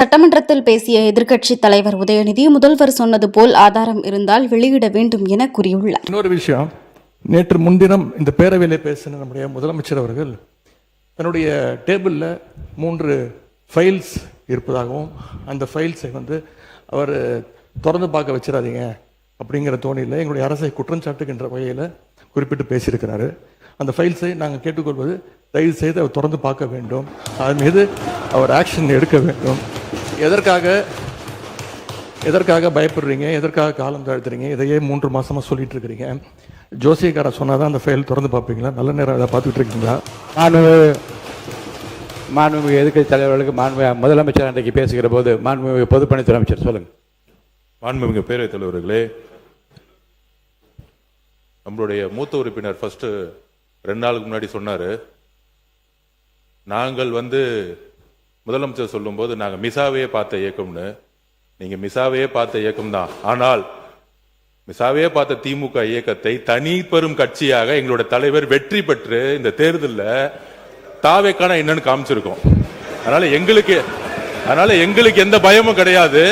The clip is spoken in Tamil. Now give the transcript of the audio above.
சட்டமன்றத்தில் பேசிய எதிர்க்கட்சித் தலைவர் உதயநிதி, முதல்வர் சொன்னது போல் ஆதாரம் இருந்தால் வெளியிட வேண்டும் என கூறியுள்ளார். இன்னொரு விஷயம், நேற்று முன்தினம் இந்த பேரவையில் பேசின நம்முடைய முதலமைச்சர் அவர்கள் தன்னுடைய டேபிளில் 3 ஃபைல்ஸ் இருப்பதாகவும் அந்த ஃபைல்ஸை அவர் திறந்து பார்க்க வச்சிடாதீங்க அப்படிங்கிற தோணியில் எங்களுடைய அரசை குற்றஞ்சாட்டுகின்ற வகையில் குறிப்பிட்டு பேசியிருக்கிறாரு. அந்த ஃபைல்ஸை நாங்கள் கேட்டுக்கொள்வது, தயவு செய்து அவர் திறந்து பார்க்க வேண்டும், அதன் மீது அவர் ஆக்ஷன் எடுக்க வேண்டும். எதற்காக பயப்படுறீங்க, எதற்காக காலம் தாழ்த்துறீங்க, இதையே 3 மாசமா சொல்லிட்டு இருக்கிறீங்க. ஜோசியக்கார சொன்னாதான் அந்த ஃபைல் திறந்து பார்ப்பீங்களா? நல்ல நேரம் அதை பார்த்துட்டு இருக்கீங்களா? மாண்புமிகு எதிர்க்கட்சி தலைவர்களுக்கு முதலமைச்சர் அன்றைக்கு பேசுகிற போது மாண்புமிகு பொதுப்பணித்துறை அமைச்சர் சொல்லுங்க. மாண்புமிகு பேரவைத் தலைவர்களே, நம்மளுடைய மூத்த உறுப்பினர் ஃபர்ஸ்ட் 2 நாளுக்கு முன்னாடி சொன்னாரு, நாங்கள் முதலமைச்சர் சொல்லும் போது நாங்க மிசாவையே பார்த்த இயக்கம்னு. நீங்க மிசாவையே பார்த்த இயக்கம் தான், ஆனால் மிசாவையே பார்த்த திமுக இயக்கத்தை தனி பெரும் கட்சியாக எங்களோட தலைவர் வெற்றி பெற்று இந்த தேர்தலில் தாவேக்கான என்னன்னு காமிச்சிருக்கோம். அதனால எங்களுக்கு எந்த பயமும் கிடையாது.